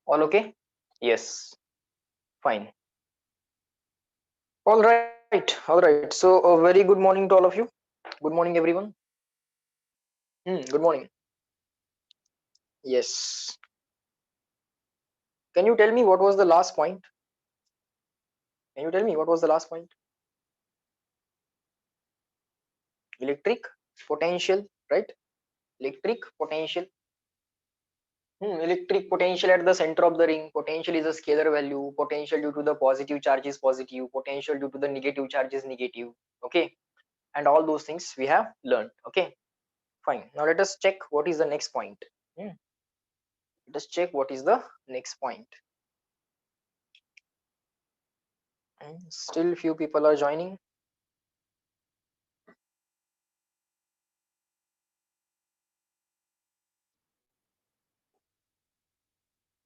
All okay? Yes, fine. All right, all right. So a very good morning to all of you. Good morning, everyone. Good morning. Yes. Can you tell me what was the last point? Can you tell me what was the last point? Electric potential, right? Electric potential. Electric potential at the center of the ring. Potential is a scalar value. Potential due to the positive charge is positive. Potential due to the negative charge is negative. Okay, and all those things we have learned. Okay, fine. Now let us check what is the next point. Hmm, Let us check what is the next point. Still few people are joining.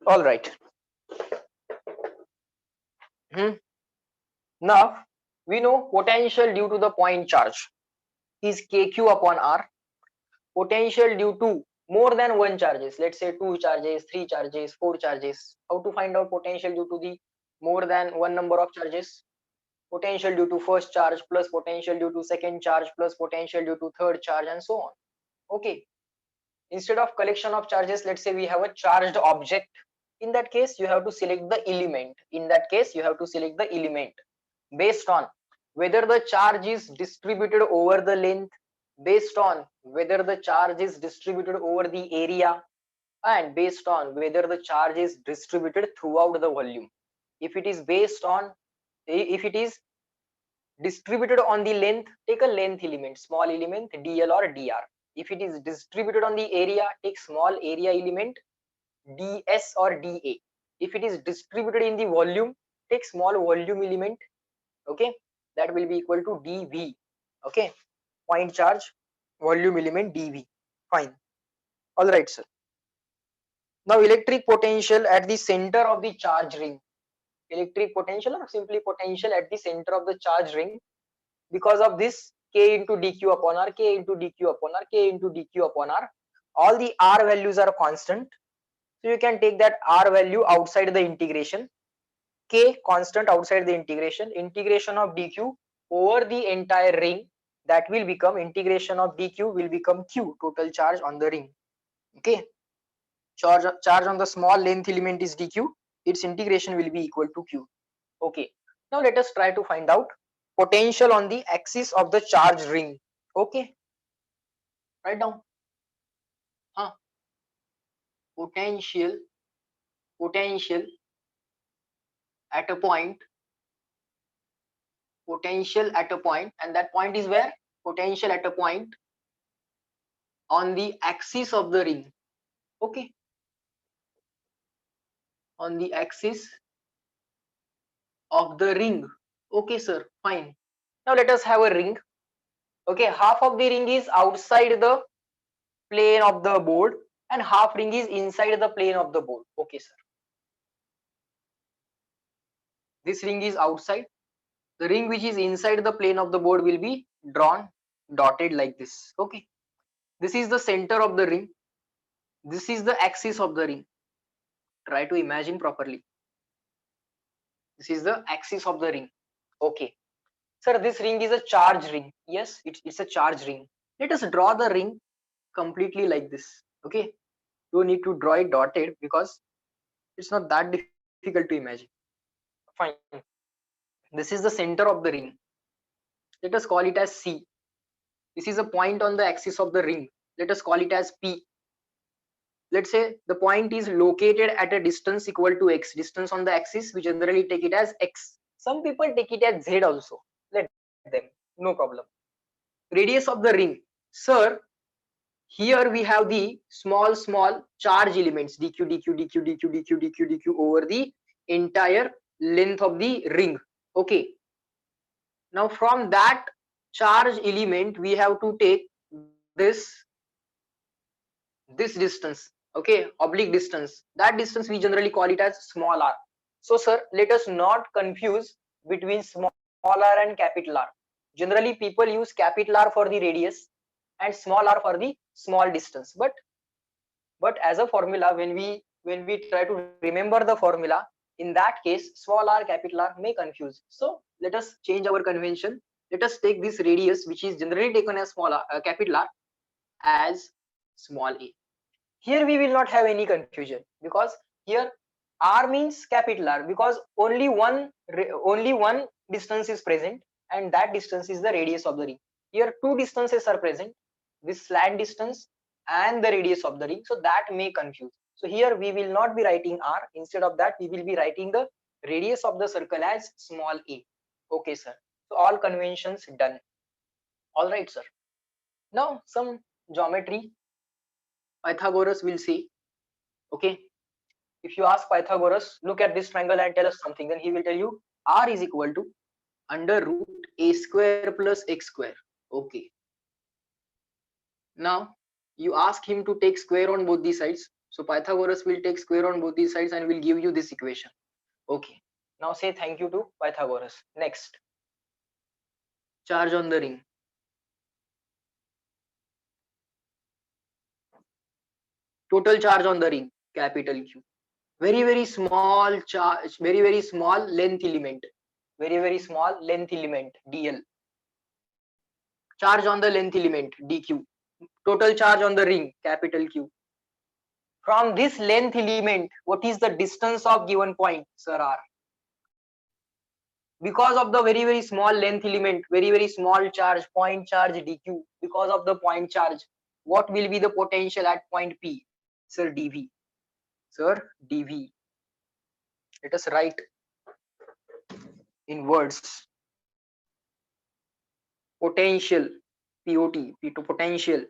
All right. Hmm. Now we know potential due to the point charge is kq upon r. Potential due to more than one charges, let's say two charges, three charges, four charges. How to find out potential due to the more than one number of charges? Potential due to first charge plus potential due to second charge plus potential due to third charge and so on. Okay. Instead of collection of charges, let's say we have a charged object. In that case, you have to select the element. In that case, you have to select the element based on whether the charge is distributed over the length, based on whether the charge is distributed over the area, and based on whether the charge is distributed throughout the volume. If it is based on, if it is distributed on the length, take a length element, small element dl or dr. If it is distributed on the area, take small area element ds or da. If it is distributed in the volume, take small volume element. Okay, that will be equal to dv. Okay, point charge volume element dv. Fine. All right, sir. Now electric potential at the center of the charge ring. Electric potential or simply potential at the center of the charge ring. Because of this, k into dq upon r, k into dq upon r, k into dq upon r, all the r values are constant. So you can take that r value outside the integration. K constant outside the integration. Integration of dq over the entire ring, that will become integration of dq will become q, total charge on the ring. Okay, charge on the small length element is dq, its integration will be equal to q. Okay, now let us try to find out potential on the axis of the charge ring. Okay, write down. Potential potential at a point, potential at a point, and that point is where? Potential at a point on the axis of the ring. Okay, on the axis of the ring. Okay, sir, fine. Now let us have a ring. Okay, half of the ring is outside the plane of the board and half ring is inside the plane of the board. Okay, sir. This ring is outside. The ring which is inside the plane of the board will be drawn dotted like this. Okay, this is the center of the ring. This is the axis of the ring. Try to imagine properly. This is the axis of the ring. Okay, sir, this ring is a charge ring. Yes, it's a charge ring. Let us draw the ring completely like this. Okay, you need to draw it dotted because it's not that difficult to imagine. Fine. This is the center of the ring. Let us call it as C. This is a point on the axis of the ring. Let us call it as P. Let's say the point is located at a distance equal to x. Distance on the axis, we generally take it as x. Some people take it as z also. Let them, no problem. Radius of the ring. Sir, here we have the small charge elements dq, dq, dq, dq, dq, dq, dq over the entire length of the ring. Okay, now from that charge element we have to take this distance. Okay, oblique distance. That distance we generally call it as small r. So sir, let us not confuse between small r and capital R. Generally people use capital R for the radius and small r for the small distance, but as a formula, when we when we try to remember the formula, in that case small r capital R may confuse. So let us change our convention. Let us take this radius, which is generally taken as small r, capital R, as small a. Here we will not have any confusion, because here r means capital R, because only one distance is present, and that distance is the radius of the ring. Here two distances are present, this slant distance and the radius of the ring, so that may confuse. So here we will not be writing r. Instead of that, we will be writing the radius of the circle as small a. Okay sir, so all conventions done. All right sir, now some geometry Pythagoras will say. Okay, if you ask Pythagoras, look at this triangle and tell us something, then he will tell you r is equal to under root a square plus x square. Okay, now you ask him to take square on both these sides, so Pythagoras will take square on both these sides and will give you this equation. Okay, now say thank you to Pythagoras. Next, charge on the ring. Total charge on the ring, capital Q. Very small charge, very small length element, very small length element, dl. Charge on the length element, dq. Total charge on the ring, capital Q. From this length element, what is the distance of given point, sir? R. Because of the very small length element, very small charge, point charge dq, because of the point charge, what will be the potential at point P? Sir, dv. Sir, dv. Let us write in words. Potential, pot, p2, potential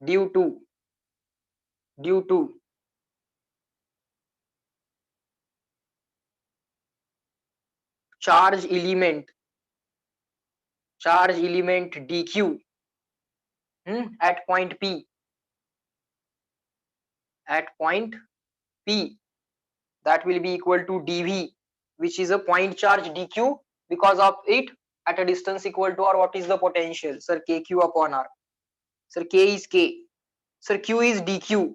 due to charge element dq at point P, that will be equal to dv, which is a point charge dq. Because of it, at a distance equal to, or what is the potential? Sir, kq upon r. Sir, k is k. Sir, q is dq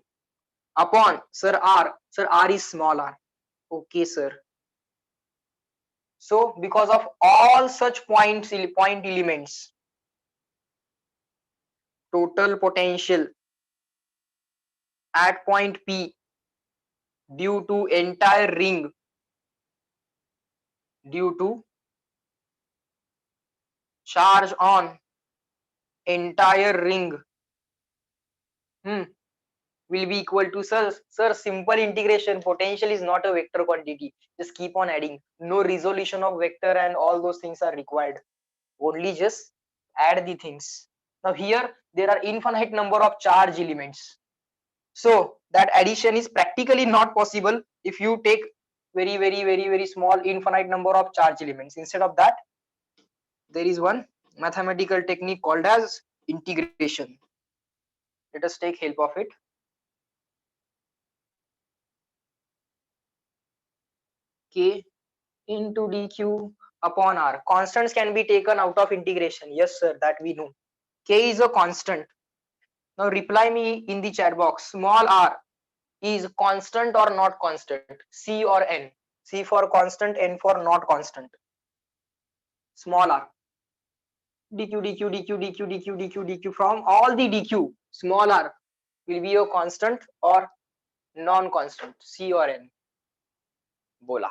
upon, sir, r. Sir, r is small r. Okay sir, so because of all such point elements, total potential at point P due to entire ring, due to charge on entire ring, will be equal to, sir, simple integration. Potential is not a vector quantity, just keep on adding. No resolution of vector and all those things are required, only just add the things. Now here there are infinite number of charge elements, so that addition is practically not possible if you take very small infinite number of charge elements. Instead of that, there is one mathematical technique called as integration. Let us take help of it. K into dq upon r. Constants can be taken out of integration. Yes sir, that we know. K is a constant. Now reply me in the chat box. Small r is constant or not constant? C or n? C for constant, n for not constant. Small r. dq. From all the dq, small r will be a constant or non-constant? C or n? Bola.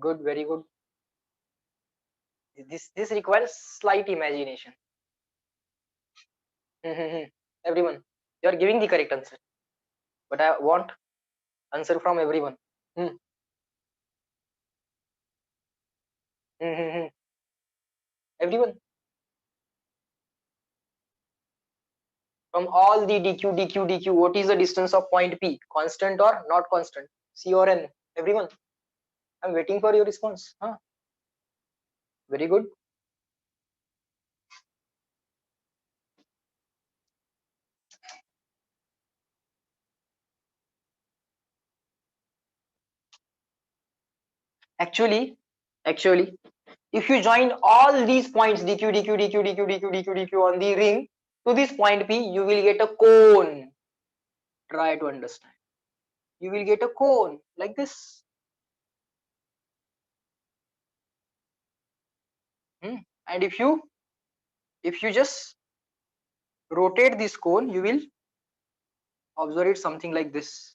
Good, very good. This requires slight imagination. Everyone, you are giving the correct answer, but I want answer from everyone. Everyone, from all the dq, what is the distance of point P? Constant or not constant? C or n? Everyone, I'm waiting for your response. Very good. Actually, if you join all these points dq on the ring to this point P, you will get a cone. Try to understand. you will get a cone like this. And if you just rotate this cone, you will observe it something like this.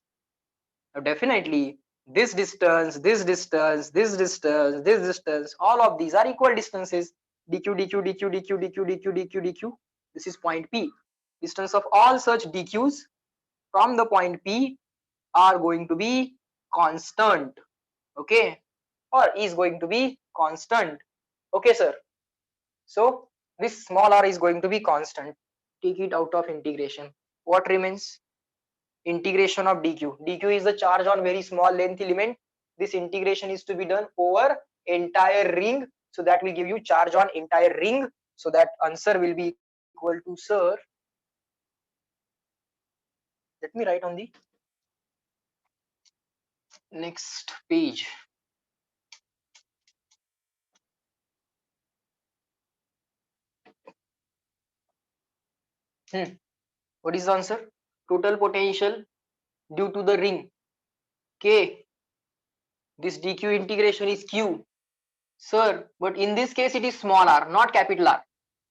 Now definitely this distance, this distance, this distance, this distance, all of these are equal distances. dq, dq, dq, dq, dq, dq, dq, dq. This is point P. Distance of all such dq's from the point P are going to be constant. Okay, or is going to be constant. Okay, sir. So this small r is going to be constant. Take it out of integration. What remains? Integration of dq. dq is the charge on very small length element. This integration is to be done over entire ring. So that will give you charge on entire ring. So that answer will be equal to, sir. Let me write on the next page. What is the answer? Total potential due to the ring K. This dq integration is q. Sir, but in this case it is small r, not capital R,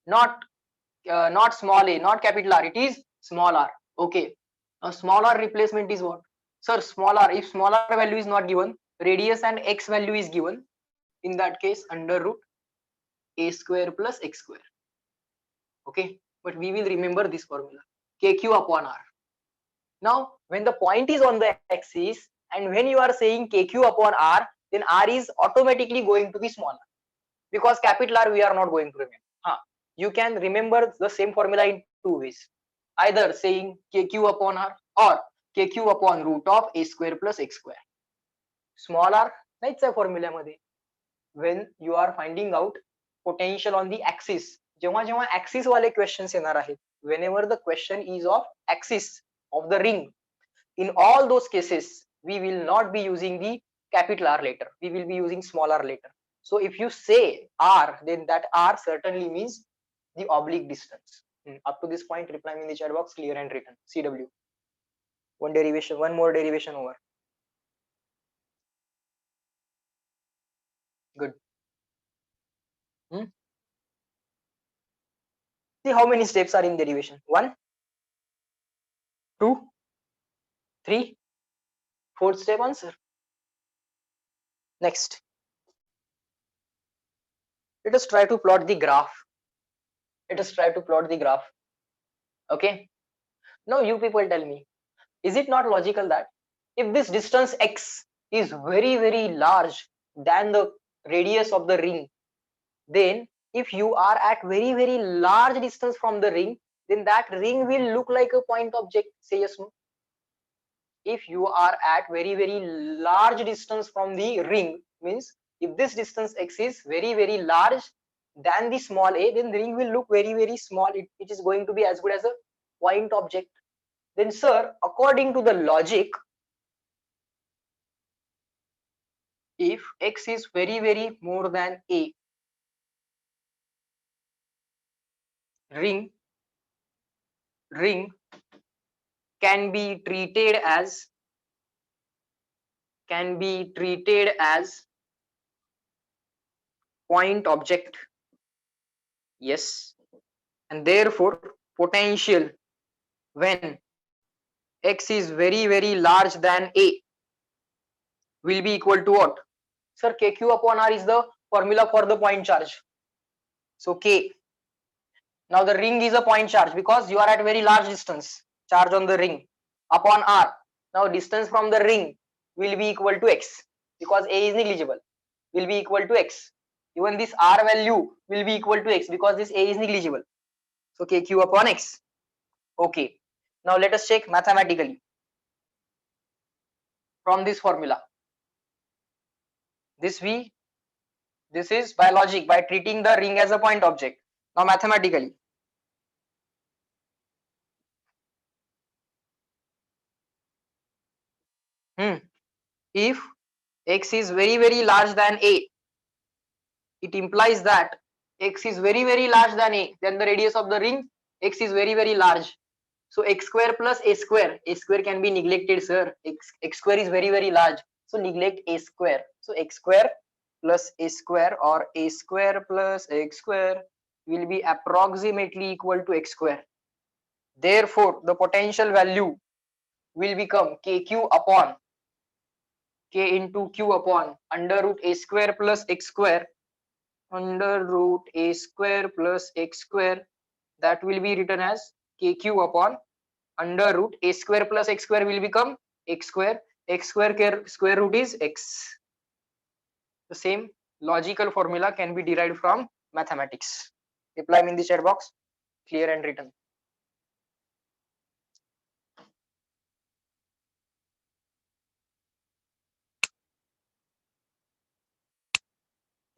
not small a, not capital R. It is small r. Okay. Now small r replacement is what? Sir, small r. If small r value is not given, radius and x value is given. In that case, under root a square plus x square. Okay. But we will remember this formula. KQ upon r. Now, when the point is on the axis and when you are saying KQ upon r, then r is automatically going to be smaller, because capital R we are not going to remember. You can remember the same formula in two ways. Either saying KQ upon r or KQ upon root of a square plus x square. Small r नाहीच आहे formula मध्ये. When you are finding out potential on the axis, जेव्हा जेव्हा axis वाले questions येणार आहेत, whenever the question is of axis of the ring, in all those cases we will not be using the capital R later, we will be using small r later. So if you say r, then that r certainly means the oblique distance. Up to this point, reply me in the chat box, clear and written. CW. One more derivation over. Good. See how many steps are in derivation? 1, 2, 3, 4th step answer. Next, let us try to plot the graph. Okay. Now you people tell me, is it not logical that if this distance x is very very large than the radius of the ring, then if you are at very very large distance from the ring, then that ring will look like a point object? Say yes, no. If you are at very very large distance from the ring, means if this distance x is very very large than the small a, then the ring will look very very small. It is going to be as good as a point object. Then sir, according to the logic, if x is very very more than a, ring can be treated as point object. Yes. And therefore potential when x is very very large than a will be equal to what? Sir, KQ upon R is the formula for the point charge. So K. Now the ring is a point charge because you are at very large distance. Charge on the ring upon R. Now distance from the ring will be equal to x because a is negligible. Will be equal to x. Even this R value will be equal to x because this a is negligible. So KQ upon x. Okay. Now let us check mathematically from this formula. This is by logic, by treating the ring as a point object. Now mathematically, if x is very very large than a, it implies that x is very very large than a, then the radius of the ring x is very very large. So x square plus a square can be neglected, sir. X square is very large, so neglect a square. So x square plus a square or a square plus x square will be approximately equal to x square. Therefore, the potential value will become kq upon k into q upon under root a square plus x square under root a square plus x square, that will be written as kq upon under root a square plus x square will become x square square root is x. The same logical formula can be derived from mathematics. Reply me in the chat box, clear and written.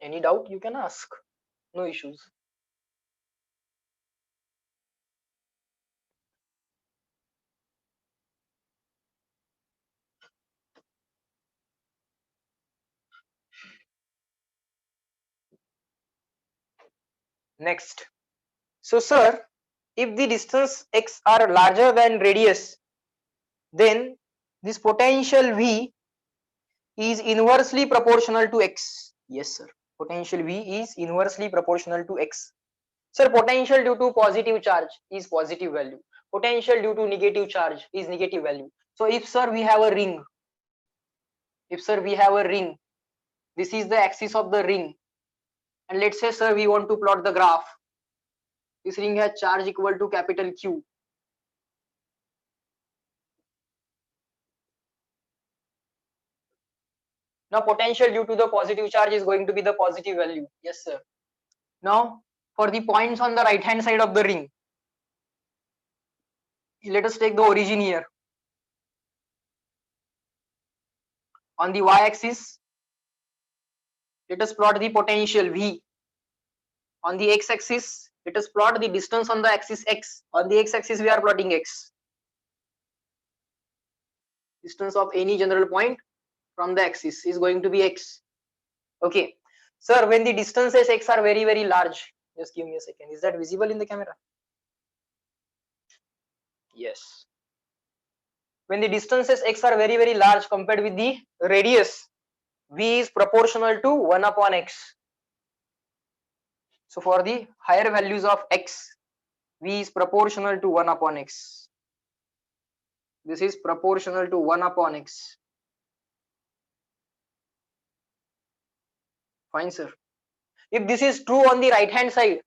Any doubt you can ask, no issues. Next, so sir, if the distance x are larger than radius, then this potential V is inversely proportional to x. Yes sir, potential V is inversely proportional to x. Sir, potential due to positive charge is positive value, potential due to negative charge is negative value. So if sir we have a ring, this is the axis of the ring, and let's say sir we want to plot the graph. This ring has charge equal to capital Q. Now potential due to the positive charge is going to be the positive value. Yes sir. Now for the points on the right hand side of the ring, let us take the origin here. On the y-axis, let us plot the potential V. On the x-axis, let us plot the distance on the axis x. On the x-axis, we are plotting x. Distance of any general point from the axis is going to be x. Okay. Sir, when the distances x are very large, just give me a second. Is that visible in the camera? Yes. When the distances x are very large compared with the radius, V is proportional to 1 upon x. So for the higher values of x, V is proportional to 1 upon x. This is proportional to 1 upon x. Fine, sir. If this is true on the right hand side,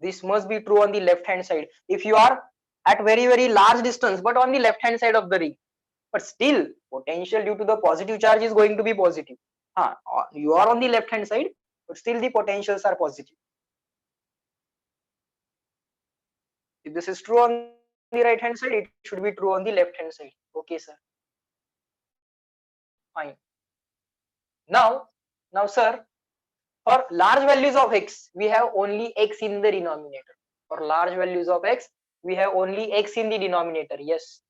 this must be true on the left hand side. If you are at very large distance but on the left hand side of the ring, but still potential due to the positive charge is going to be positive. You are on the left hand side, but still the potentials are positive. If this is true on the right hand side, it should be true on the left hand side. Okay, sir. Fine. Now sir, for large values of x, we have only x in the denominator. For large values of x, we have only x in the denominator. Yes.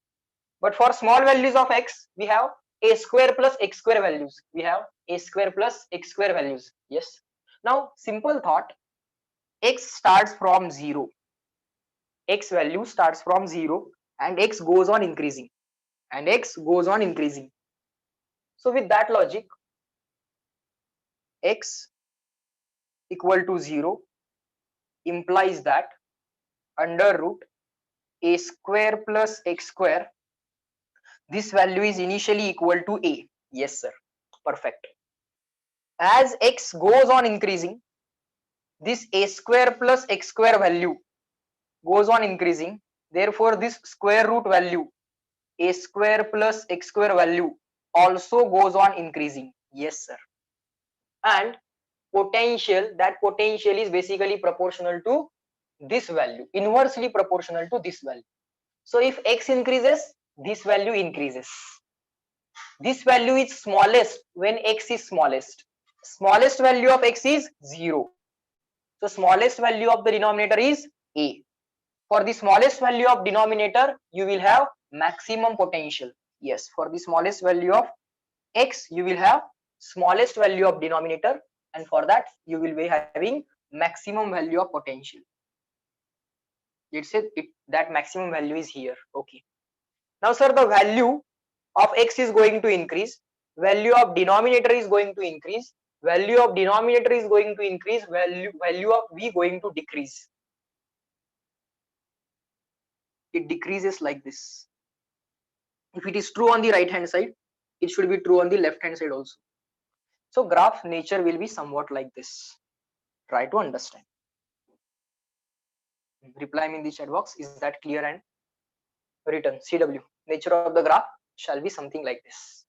But for small values of x, we have a square plus x square values. We have a square plus x square values. Yes. Now, simple thought, x starts from 0. X value starts from 0 and x goes on increasing. And x goes on increasing. So with that logic, x equal to 0 implies that under root a square plus x square, this value is initially equal to a. Yes sir, perfect. As x goes on increasing, this a square plus x square value goes on increasing. Therefore this square root value a square plus x square value also goes on increasing. Yes sir. And potential, that potential is basically proportional to this value, inversely proportional to this value. So if x increases, this value increases. This value is smallest when x is smallest. Smallest value of x is 0. So smallest value of the denominator is a. For the smallest value of denominator, you will have maximum potential. Yes, for the smallest value of x, you will have smallest value of denominator, and for that you will be having maximum value of potential. Let's say that maximum value is here. Okay. Now, sir, the value of x is going to increase. Value of denominator is going to increase. Value of denominator is going to increase. Value of v going to decrease. It decreases like this. If it is true on the right hand side, it should be true on the left hand side also. So graph nature will be somewhat like this. Try to understand. Reply me in the chat box. Is that clear and written? CW. Nature of the graph shall be something like this.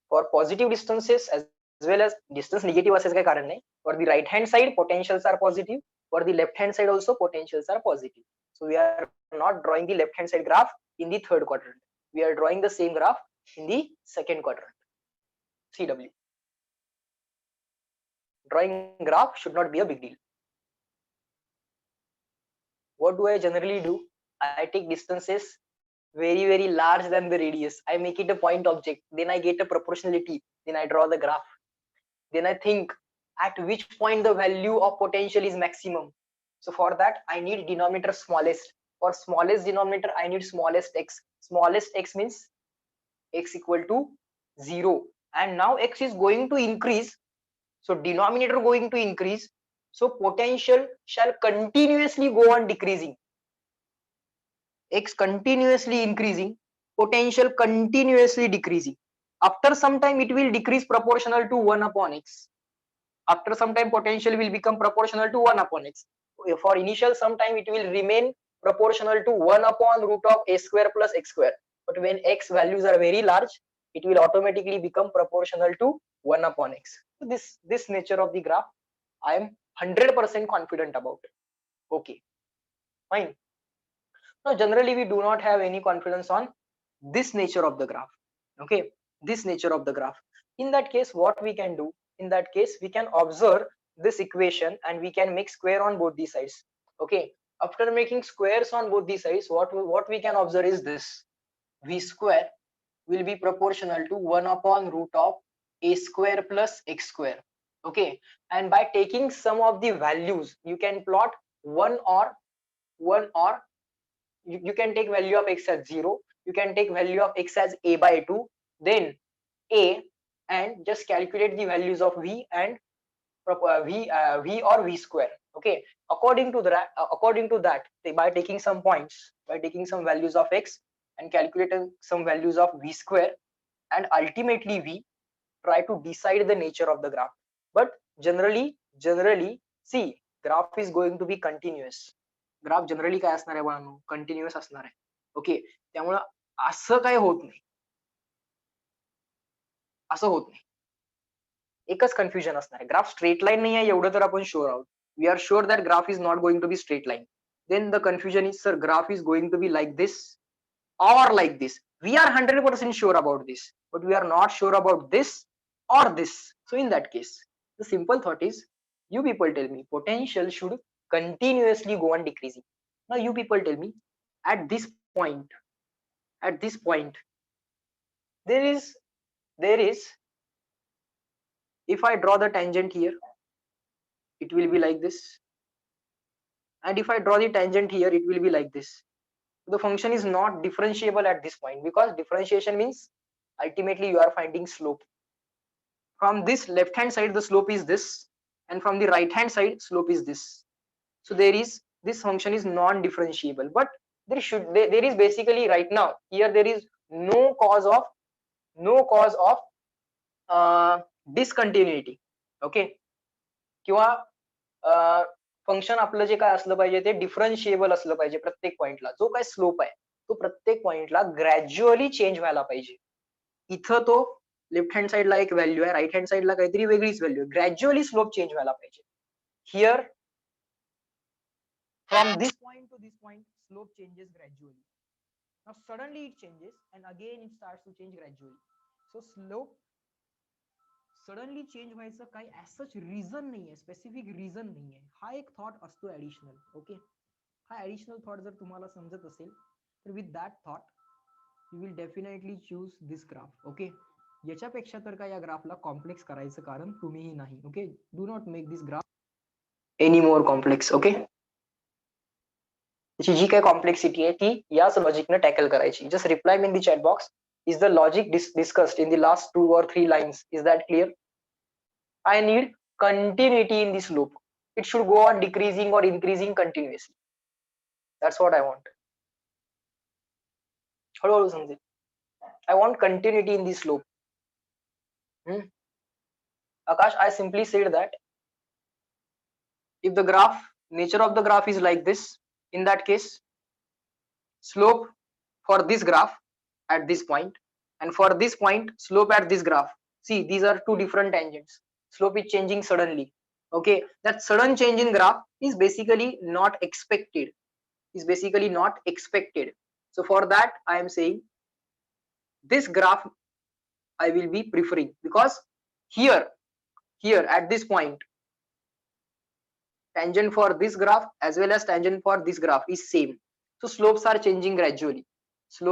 For positive distances as well as distance negative असेच काही कारण नाही. For the right hand side potentials are positive. For the left hand side also potentials are positive. So we are not drawing the left hand side graph in the third quadrant. We are drawing the same graph in the second quadrant. CW. Drawing graph should not be a big deal. What do I generally do? I take distances very large than the radius. I make it a point object. Then I get a proportionality. Then I draw the graph. Then I think at which point the value of potential is maximum. So for that I need denominator smallest. For smallest denominator I need smallest x. Smallest x means x equal to 0. And now x is going to increase. So denominator going to increase. So potential shall continuously go on decreasing. X continuously increasing, potential continuously decreasing. After some time it will decrease proportional to 1 upon x. After some time potential will become proportional to 1 upon x. For initial some time it will remain proportional to 1 upon root of a square plus x square. But when x values are very large, it will automatically become proportional to 1 upon x. So this nature of the graph I am 100% confident about. Okay, fine. Now generally we do not have any confidence on this nature of the graph. Okay, this nature of the graph. In that case what we can do, in that case we can observe this equation and we can make square on both these sides. Okay, after making squares on both these sides, what we can observe is this: v square will be proportional to 1 upon root of a square plus x square. Okay, and by taking some of the values you can plot one or you can take value of x as 0, you can take value of x as a by 2, then a, and just calculate the values of v and v or v square. Okay, according to that by taking some points, by taking some values of x and calculating some values of v square and ultimately v, try to decide the nature of the graph. But generally see, graph is going to be continuous. Graph generally काय असणार आहे बाळांनो, continuous असणार आहे. Okay, त्यामुळे असं काय होत नाही, असं होत नाही. एकच कन्फ्युजन असणार आहे, ग्राफ स्ट्रेट लाईन नाही आहे एवढं तर आपण शुअर आहोत. We are sure that graph is not going to be straight line. Then the confusion is sir graph is going to be like this or like this. We are 100% sure about this, but we are not sure about this or this. So in that case the simple thought is, you people tell me potential should continuously go on decreasing. Now you people tell me, at this point there is if I draw the tangent here it will be like this, and if I draw the tangent here it will be like this. The function is not differentiable at this point, because differentiation means ultimately you are finding slope. From this left hand side the slope is this, and from the right hand side slope is this. So this function is non-differentiable, but there is basically right now here there is no cause of discontinuity. Okay, किंवा function आपलं जे काय असलं पाहिजे ते डिफरन्शिएबल असलं पाहिजे. प्रत्येक पॉइंटला जो काय स्लोप आहे तो प्रत्येक पॉइंटला ग्रॅज्युअली चेंज व्हायला पाहिजे. इथं तो लेफ्ट हँड साइडला एक व्हॅल्यू आहे, राईट हँड साइडला काहीतरी वेगळीच व्हॅल्यू आहे. ग्रॅज्युअली स्लोप चेंज व्हायला पाहिजे. Here from this point to this point slope changes gradually. Now suddenly it changes and again it starts to change gradually. So slope suddenly change व्हायचं काही as reason नाहीये, specific reason नाहीये. हा एक thought असतो additional. Okay, हा additional thought जर तुम्हाला समजत असेल तर with that thought you will definitely choose this graph. Okay, याच्यापेक्षा तर काय या ग्राफला कॉम्प्लेक्स करायचं कारण तुम्हीही नाही. Okay, do not make this graph any more complex. Okay, त्याची जी काही कॉम्प्लेक्सिटी आहे ती याच लॉजिकने टॅकल करायची. Just reply me in the chat box. Is the logic discussed in the last 2 or 3 lines, is that clear? I need continuity in this loop. It should go on decreasing or increasing continuously. That's what I want. हळूहळू समजेल. I want continuity in this loop. Akash, I simply said that if the graph, nature of the graph is like this, in that case, slope for this graph at this point, and for this point, slope at this graph. See, these are two different tangents. Slope is changing suddenly. Okay, that sudden change in graph is basically not expected. So for that, I am saying this graph I will be preferring, because here at this point, tangent for this graph as well as tangent for this graph is same. So slopes are changing gradually. So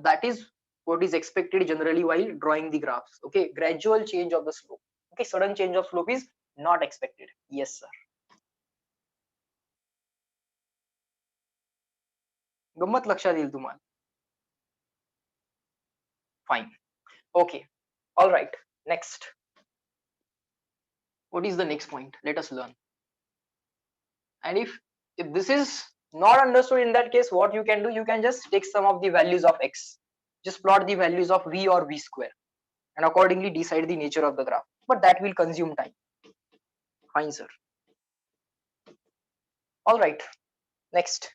that is what is expected generally while drawing the graphs. Okay, gradual change of the slope. Okay, sudden change of slope is not expected. Yes, sir. गंमत लक्षात येईल तुम्हाला. Fine. Okay. All right. Next. What is the next point? Let us learn. And if this is not understood, in that case, what you can do, you can just take some of the values of x. Just plot the values of v or v square and accordingly decide the nature of the graph. But that will consume time. Fine, sir. All right. Next.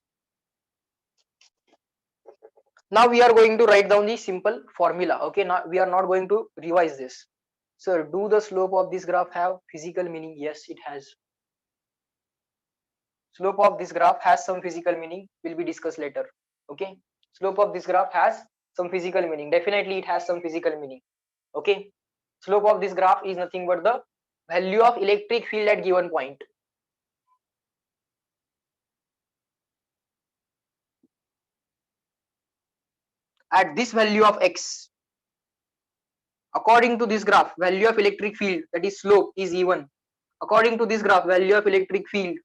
Now we are going to write down the simple formula. Okay, now we are not going to revise this. Sir, do the slope of this graph have physical meaning? Yes, it has. Slope of this graph has some physical meaning, will be discussed later. Okay, slope of this graph has some physical meaning. Definitely it has some physical meaning. Okay, slope of this graph is nothing but the value of electric field at given point. At this value of x, according to this graph, value of electric field, that is slope, is E1. According to this graph, value of electric field,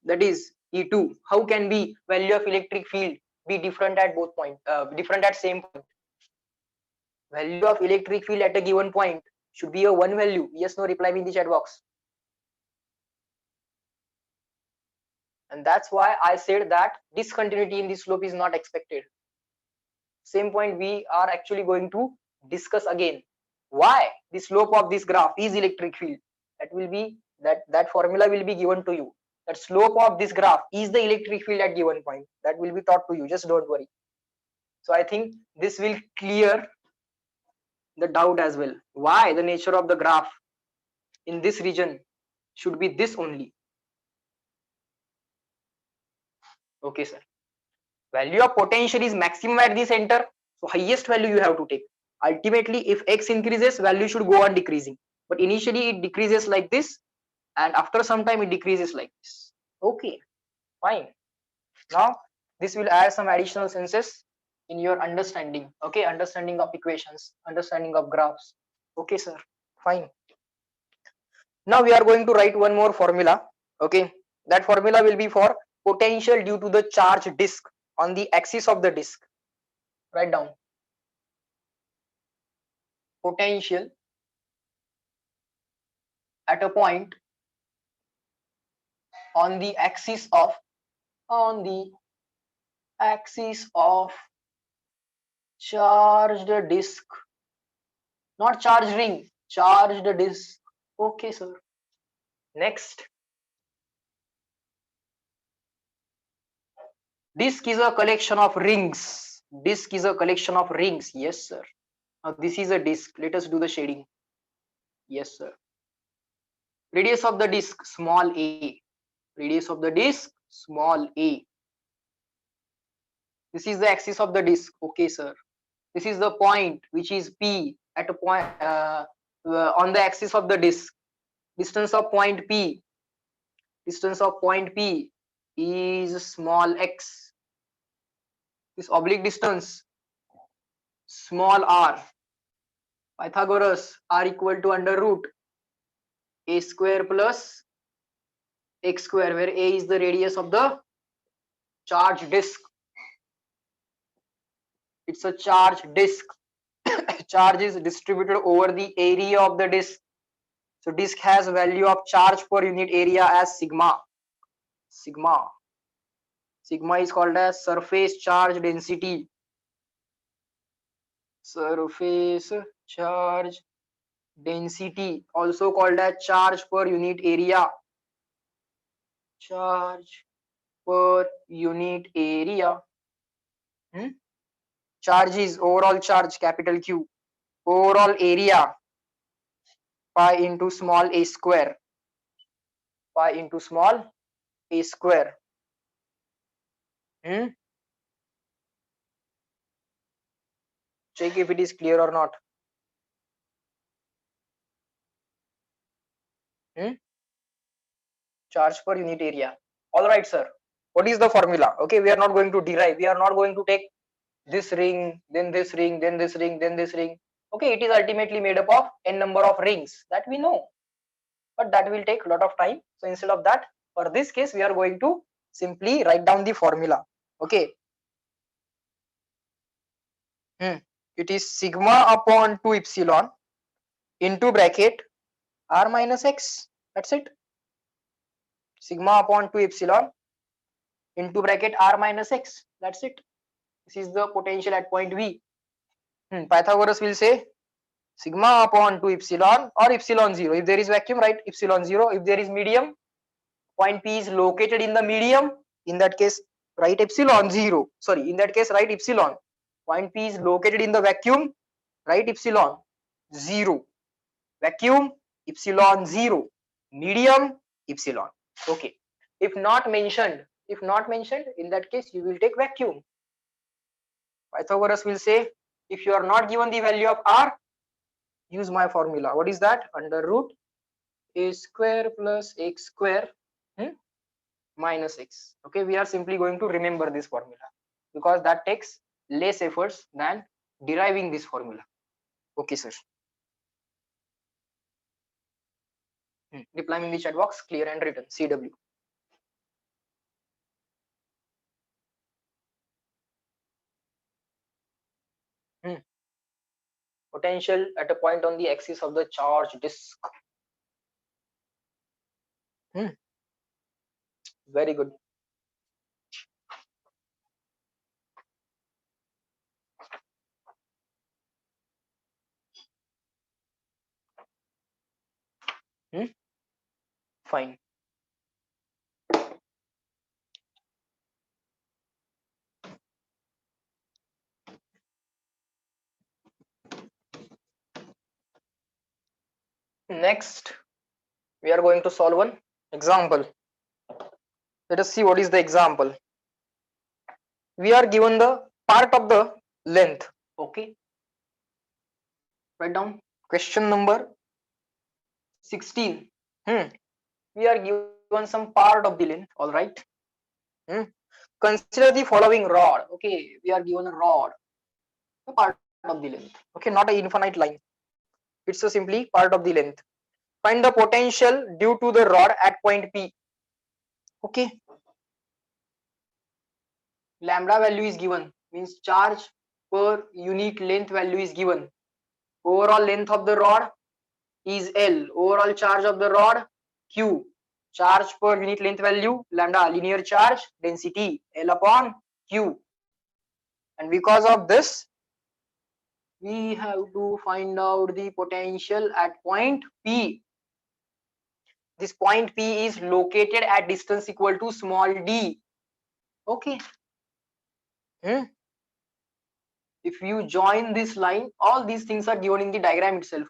that is E2. How can be value of electric field be different at both points, different at same point? Value of electric field at a given point should be a one value. Yes, no, reply me in the chat box. And that's why I said that discontinuity in the slope is not expected. Same point we are actually going to discuss again. Why the slope of this graph is electric field? That will be that formula will be given to you. That slope of this graph is the electric field at given point. That will be taught to you. Just don't worry. So I think this will clear the doubt as well. Why the nature of the graph in this region should be this only. Okay, sir. Value of potential is maximum at the center. So highest value you have to take. Ultimately, if x increases, value should go on decreasing. But initially it decreases like this, and after some time it decreases like this. Okay, fine. Now this will add some additional senses in your understanding. Okay, understanding of equations, understanding of graphs. Okay, sir. Fine. Now we are going to write one more formula. Okay, that formula will be for potential due to the charge disk on the axis of the disk. Write down. Potential at a point on the axis of charged disk, not charged ring, charged disk. Okay, sir. Next, disk is a collection of rings. Disk is a collection of rings. Yes, sir. Now this is a disk. Let us do the shading. Yes, sir. Radius of the disk, small a. Radius of the disk, small a. This is the axis of the disk. Okay, sir. This is the point which is P at a point on the axis of the disk. Distance of point P. Distance of point P is small x. This oblique distance, small r. Pythagoras, r equal to under root a square plus x square, where a is the radius of the charge disk. It's a charge disk. Charge is distributed over the area of the disk. So disk has value of charge per unit area as sigma. Sigma is called as surface charge density. Surface charge density, also called as charge per unit area. Charge per unit area. Charge is overall charge, capital Q. Overall area, pi into small a square. Pi into small a square. Check if it is clear or not. Charge per unit area. All right, sir. What is the formula? Okay, we are not going to derive. We are not going to take this ring, then this ring, then this ring, then this ring. Okay, it is ultimately made up of n number of rings, that we know, but that will take a lot of time. So instead of that, for this case, we are going to simply write down the formula. Okay. It is sigma upon 2 epsilon into bracket r minus x. That's it. Sigma upon 2 epsilon into bracket r minus x. That's it. This is the potential at point V. Pythagoras will say sigma upon 2 epsilon or epsilon 0. If there is vacuum, write epsilon 0. If there is medium, point P is located in the medium. In that case, write epsilon 0. Sorry, in that case, write epsilon. Point P is located in the vacuum, write epsilon 0. Vacuum, epsilon 0. Medium, epsilon. Okay. If not mentioned, in that case, you will take vacuum. Pythagoras will say, if you are not given the value of r, use my formula. What is that? Under root a square plus x square minus x. Okay, we are simply going to remember this formula because that takes less efforts than deriving this formula. Okay, sir. Replying in the chat box, clear and written. CW. Potential at a point on the axis of the charge disk. Very good. Fine. Next, we are going to solve one example. Let us see what is the example. We are given the part of the length. Okay. Write down question number 16. We are given some part of the length. All right. Consider the following rod. Okay, we are given a rod, a part of the length. Okay, not an infinite line. It's a simply part of the length. Find the potential due to the rod at point P. Okay. Lambda value is given, means charge per unit length value is given. Overall length of the rod is L. Overall charge of the rod Q. Charge per unit length value lambda, linear charge density L upon Q. And because of this, we have to find out the potential at point P. This point P is located at distance equal to small d. Okay. If you join this line, all these things are given in the diagram itself.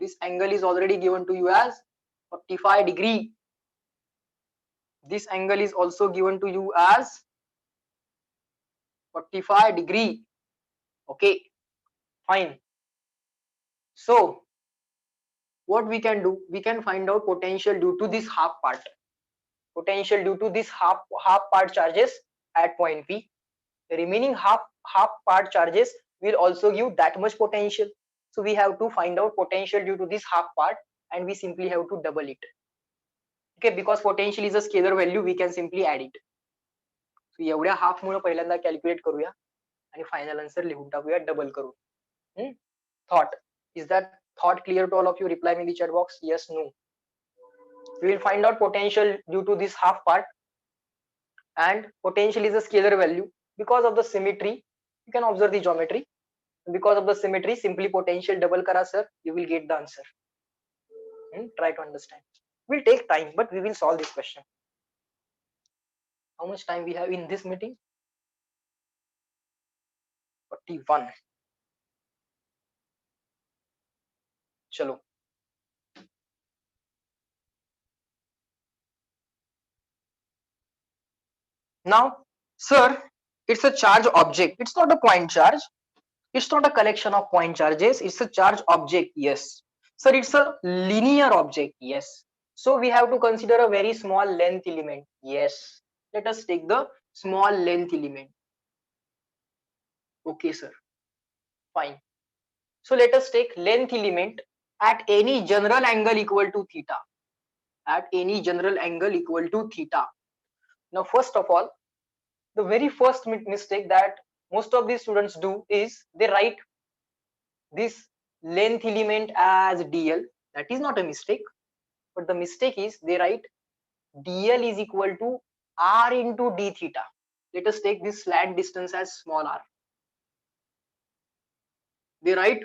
This angle is already given to you as 45 degree. This angle is also given to you as 45 degree. Okay, fine. So what we can do, we can find out potential due to this half part. Potential due to this half part charges at point P. The remaining half part charges will also give that much potential. So we have to find out potential due to this half part, and we simply have to double it. Okay, because potential is a scalar value, we can simply add it. So एवढ्या half मुळे पहिल्यांदा calculate करूया आणि final answer लिहून टाकूया double करून. Thought, is that thought clear to all of you? Reply me in the chat box, yes, no. We will find out potential due to this half part, and potential is a scalar value because of the symmetry. You can observe the geometry. Because of the symmetry, simply potential double kara sir, you will get the answer. Try to understand. Will take time, but we will solve this question. How much time we have in this meeting? 41. Chalo. Now, sir, it's a charge object. It's not a point charge. It's not a collection of point charges. It's a charge object. Yes. Sir, it's a linear object. Yes. So we have to consider a very small length element. Yes. Let us take the small length element. Okay, sir. Fine. So let us take length element at any general angle equal to theta. At any general angle equal to theta. Now, first of all, the very first mistake that most of these students do is they write this length element as dl. That is not a mistake, but the mistake is they write dl is equal to r into d theta. Let us take this slant distance as small r. They write